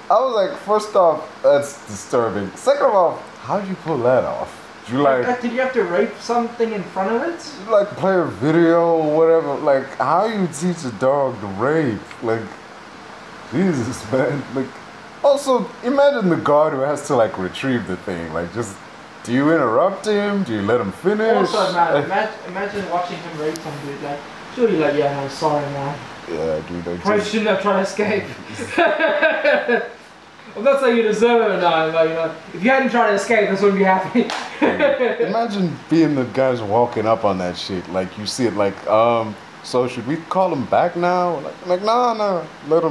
I was like, first off, that's disturbing. Second of all, how did you pull that off? Did you like? Did you have to rape something in front of it? You like play a video or whatever. Like, how you teach a dog to rape? Like, Jesus, man. Like, also imagine the guard who has to like retrieve the thing. Like, just do you interrupt him? Do you let him finish? Also, man, imagine watching him rape some dude. Like, surely, like, yeah, no, sorry, man. Yeah, dude. Probably shouldn't have tried to escape. I'm not saying you deserve it now, but you know, if you hadn't tried to escape, this wouldn't be happening. Imagine being the guys walking up on that shit. Like you see it, like, so should we call him back now? Like, no, let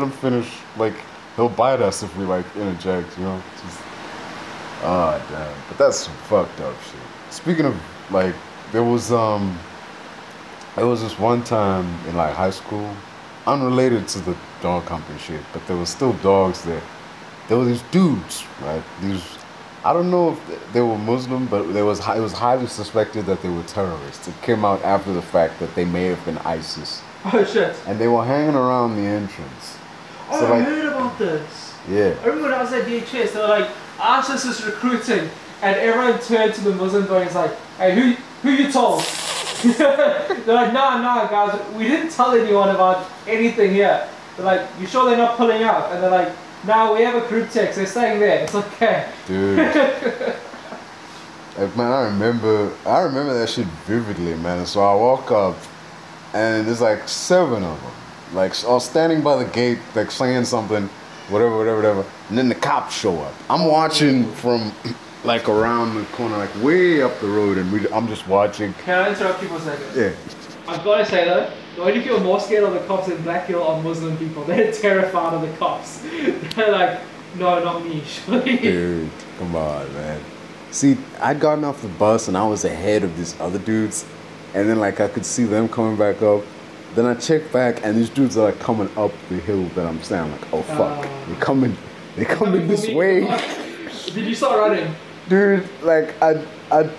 him finish. Like, he'll bite us if we like interject, you know. Just, oh damn, but that's some fucked up shit. Speaking of like, there was this one time in like high school, unrelated to the dog company shit, but there was still dogs there. There were these dudes, right? I don't know if they were Muslim, but it was highly suspected that they were terrorists. It came out after the fact that they may have been ISIS. Oh shit. And they were hanging around the entrance. Oh, so, like, I heard about this. Yeah. I remember when I was at DHS, they were like, ISIS is recruiting, and everyone turned to the Muslim guy and was like, hey, who you told? They're like, no, guys, we didn't tell anyone about anything here. They're like, you sure they're not pulling up? And they're like, no, we have a group text, they're staying there, it's okay. Dude. Like, man, I remember that shit vividly, man. So I walk up, and there's like 7 of them. Like, all standing by the gate, like saying something, whatever. And then the cops show up. I'm watching from like around the corner, like way up the road, and I'm just watching. Can I interrupt you for a second? Yeah. I've got to say though, the only people more scared of the cops in Black Hill are Muslim people. They're terrified of the cops. They're like, no, not me. Dude, come on, man. See, I'd gotten off the bus and I was ahead of these other dudes, and then like I could see them coming back up. Then I check back and these dudes are like coming up the hill that I'm saying. Like, oh fuck, they're coming this way. Did you start running? Dude, like I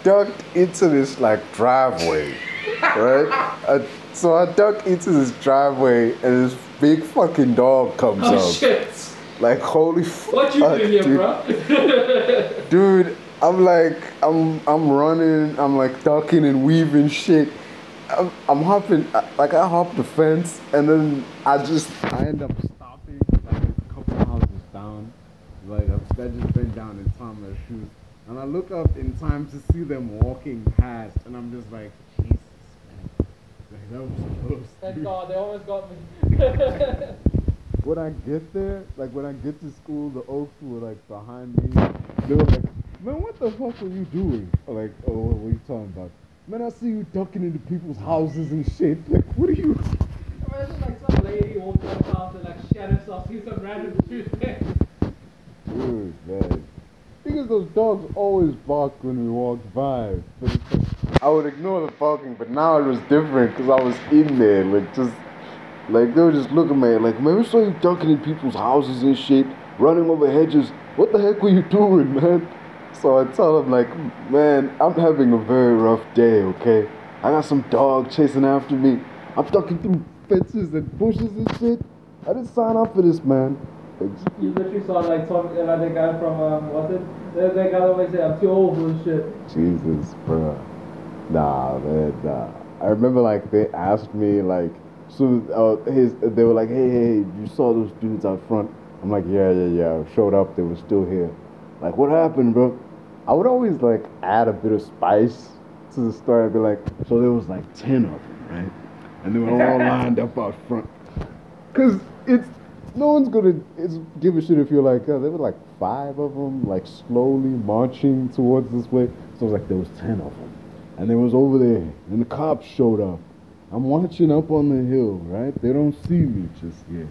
ducked into this like driveway, right? So I ducked into this driveway and this big fucking dog comes up. Oh shit! Like, holy fuck. What you doing here, bro? Dude, I'm running, I'm like ducking and weaving shit. I'm hopping, like I hopped the fence and then I end up stopping like a couple houses down. Like I just bent down in time my shoes. And I look up in time to see them walking past and I'm just like, Jesus, man. Like, that was close. Thank God, they almost got me. When I get there, like when I get to school, the Oaks were like behind me. They were like, man, what the fuck were you doing? I'm like, oh, what are you talking about? Man, I see you ducking into people's houses and shit. Like, what are you? Imagine like some lady walking out the house and like shut herself, see some random dude there. Dude, man. Because those dogs always bark when we walk by. But it's like, I would ignore the parking, but now it was different because I was in there, like just, like they were just looking at me, like, man, we saw you ducking in people's houses and shit, running over hedges. What the heck were you doing, man? So I tell them, like, man, I'm having a very rough day, okay? I got some dog chasing after me. I'm ducking through fences and bushes and shit. I didn't sign up for this, man. You literally saw like the guy from what's it? The guy that always said I'm too old for this shit. Jesus, bro. Nah, man, nah. I remember like they asked me like, so they were like, hey, you saw those dudes out front? I'm like, yeah. Showed up, they were still here. Like, what happened, bro? I would always like add a bit of spice to the story. I'd be like, so there was like 10 of them, right? And they were all lined up out front. Cause no one's gonna give a shit if you're like, there were like 5 of them, like slowly marching towards this way. So it was like there was 10 of them, and they was over there, and the cops showed up. I'm watching up on the hill, right? They don't see me just yet,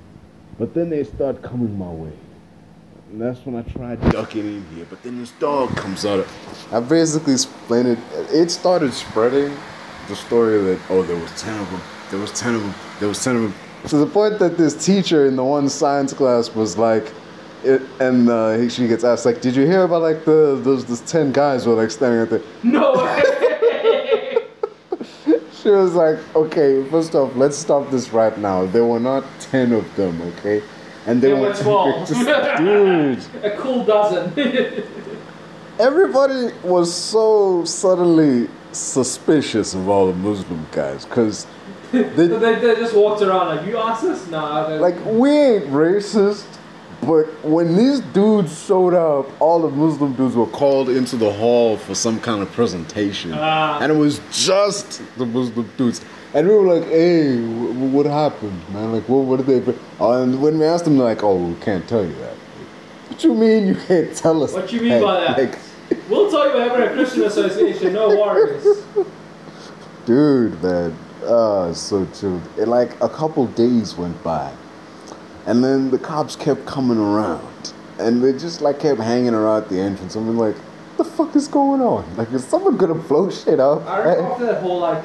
but then they start coming my way, and that's when I tried ducking in here. But then this dog comes out. I basically explained it. It started spreading the story that there was 10 of them. There was 10 of them. There was 10 of them. To the point that this teacher in the one science class was like, she gets asked like, did you hear about like those 10 guys who were like standing out there? No way. She was like, okay, first off, let's stop this right now. There were not 10 of them, okay? And they were 12. Dude. A cool dozen. Everybody was so suddenly suspicious of all the Muslim guys, because they just walked around like, you asked us? Nah. Like, we ain't racist, but when these dudes showed up, all the Muslim dudes were called into the hall for some kind of presentation. And it was just the Muslim dudes. And we were like, hey, what happened, man? Like, what did they... and when we asked them, they're like, we can't tell you that. What you mean you can't tell us What you mean by that? Like, we'll tell you what happened at Christian Association, no worries. Dude, man. So true. And like a couple days went by, and then the cops kept coming around, and they just like kept hanging around the entrance. I'm like, what the fuck is going on? Like, is someone gonna blow shit up? I remember after that whole like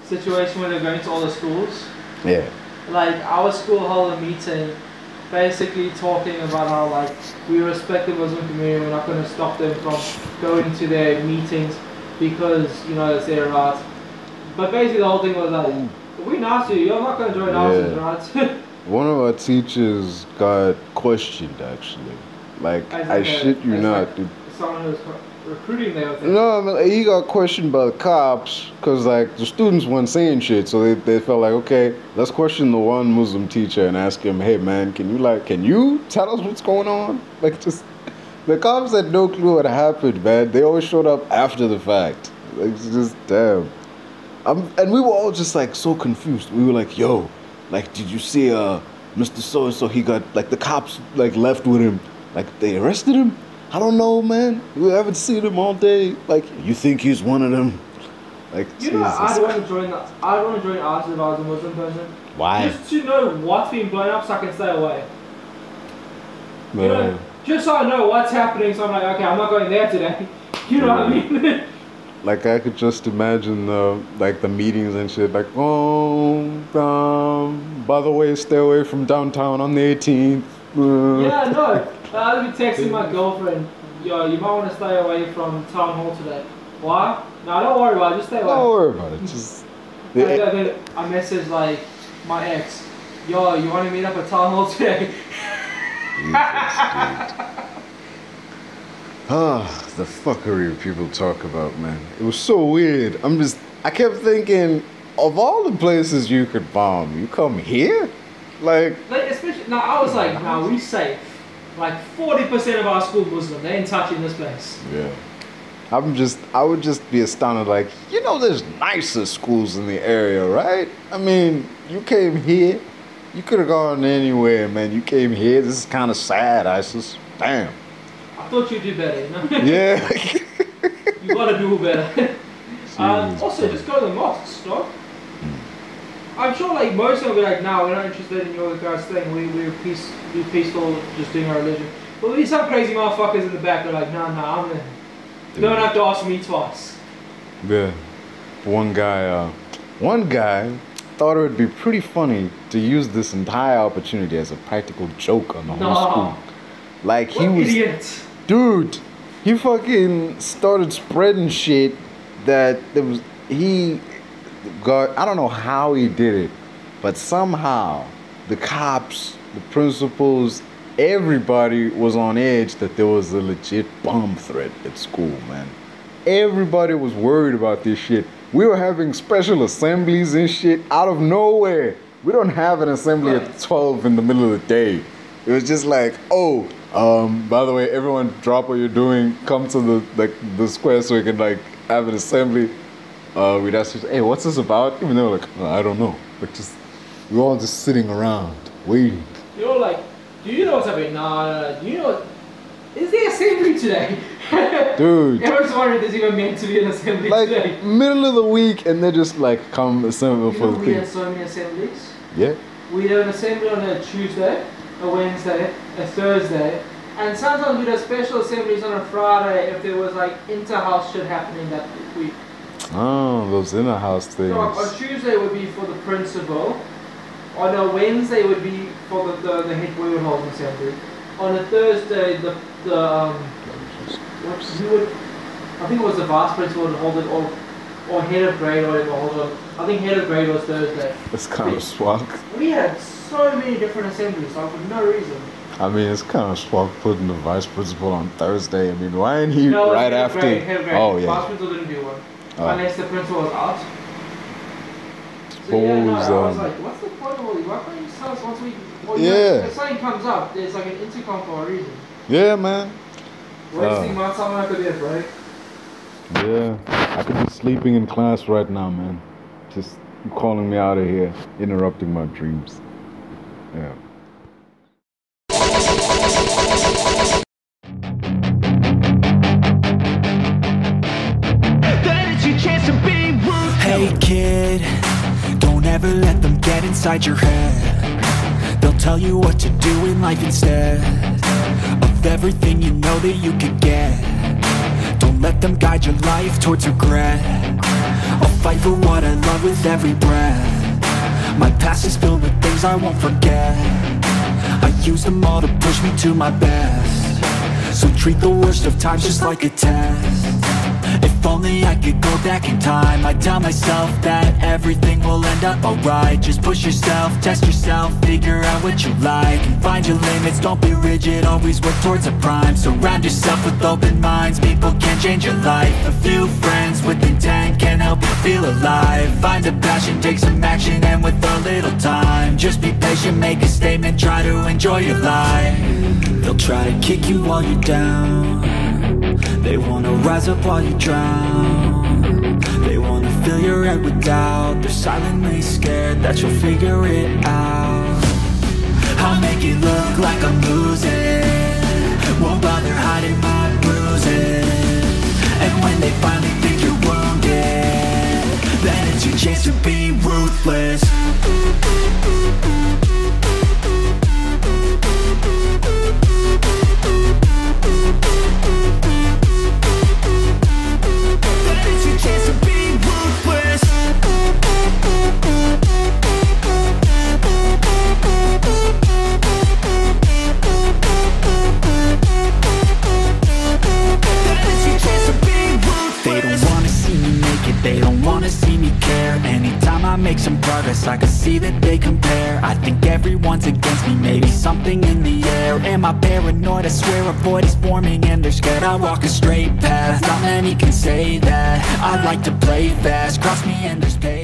situation where they're going to all the schools. Yeah. Like our school held a meeting, basically talking about how like we respect the Muslim community. We're not going to stop them from going to their meetings because it's their right. But basically the whole thing was like, we Nazi, you're not going to join Nazis, right? One of our teachers got questioned, actually. Like, I shit you not, like dude. Someone who was recruiting there. No, I mean, he got questioned by the cops because, like, the students weren't saying shit. So they felt like, okay, let's question the one Muslim teacher and ask him, hey, man, can you tell us what's going on? Like, just, the cops had no clue what happened, man. They always showed up after the fact. Like, it's just, damn. And we were all just like so confused. We were like, yo, like, did you see Mr. So-and-so? He got, like, the cops like left with him. Like, they arrested him? I don't know, man. We haven't seen him all day. Like, you think he's one of them? Like, I'd want to join ours if I was a Muslim person. Why? Just to know what's being blown up so I can stay away. Just so I know what's happening, so I'm like, okay, I'm not going there today. You know what I mean? Like, I could just imagine the meetings and shit. Like, by the way, stay away from downtown on the 18th. Yeah, no. I'll be texting my girlfriend, yo, you might want to stay away from town hall today. Why? No, don't worry about it. Just stay away. Don't worry about it. Just. Then I message like my ex, yo, you want to meet up at town hall today? The fuckery people talk about, man. It was so weird. I kept thinking, of all the places you could bomb, you come here? Like especially, now I was like, nah, we safe. Like 40% of our school Muslim, they ain't touching this place. Yeah. I would just be astounded, like, there's nicer schools in the area, right? I mean, you came here, you could have gone anywhere, man. You came here, this is kind of sad, ISIS. Damn. I thought you'd do better, Yeah. You gotta do better. Also, just go to the mosques, dog. I'm sure like most of them will be like, nah, we're not interested in your guys' thing. We're peaceful, just doing our religion. But there'll be some crazy motherfuckers in the back that are like, nah, I'm in. You don't have to ask me twice. Yeah. one guy thought it would be pretty funny to use this entire opportunity as a practical joke on the whole school. Like he was, idiot. dude, he fucking started spreading shit that he got, I don't know how he did it, but somehow the cops, the principals, everybody was on edge that there was a legit bomb threat at school, man. Everybody was worried about this shit. We were having special assemblies and shit out of nowhere. We don't have an assembly at 12 in the middle of the day. It was just like, oh, by the way, everyone drop what you're doing, come to the square so we can like have an assembly. We'd ask you, hey, what's this about? Even though like, I don't know. Like we're all just sitting around waiting. You're like, do you know what's happening? No. Do you know what? Is there assembly today? Dude. Everyone's wondering there's even meant to be an assembly today. Like, middle of the week, and they just like come assemble for the thing. We had so many assemblies. Yeah. We had an assembly on a Tuesday, a Wednesday, a Thursday, and sometimes we'd have special assemblies on a Friday if there was like inter-house shit happening that week. Oh, those inter-house things. So on Tuesday would be for the principal. On a Wednesday would be for the head boy would hold an assembly. On a Thursday, I think it was the vice principal would hold it, or head of grade or whatever hold it. I think head of grade was Thursday. That's kind of swag. We had so many different assemblies, like for no reason. I mean, it's kind of swag putting the vice principal on Thursday. I mean, why ain't he right after? Head of grade. Oh, yeah. Vice principal didn't do one. Unless the principal was out. So I was like, what's the point of all these? Why can't you tell us once a week? Well, if something comes up, there's like an intercom for a reason. Yeah, man. Wasting my time after this, right? Yeah, I could be sleeping in class right now, man. Just calling me out of here, interrupting my dreams. Yeah. Hey kid, don't ever let them get inside your head. They'll tell you what to do in life instead of everything you know that you could get. Don't let them guide your life towards regret. I'll fight for what I love with every breath. My past is filled with things I won't forget. I use them all to push me to my best. So treat the worst of times just like a test. If only I could go back in time, I'd tell myself that everything will end up alright. Just push yourself, test yourself, figure out what you like, and find your limits, don't be rigid, always work towards a prime. Surround yourself with open minds, people can change your life. A few friends with intent can help you feel alive. Find a passion, take some action, and with a little time, just be patient, make a statement, try to enjoy your life. They'll try to kick you while you're down. They wanna rise up while you drown. They wanna fill your head with doubt. They're silently scared that you'll figure it out. I'll make it look like I'm losing, won't bother hiding my bruises. And when they finally think you're wounded, then it's your chance to be ruthless. They don't wanna see me care. Anytime I make some progress, I can see that they compare. I think everyone's against me, maybe something in the air. Am I paranoid? I swear a void is forming and they're scared I walk a straight path. Not many can say that. I like to play fast, cross me and there's pay.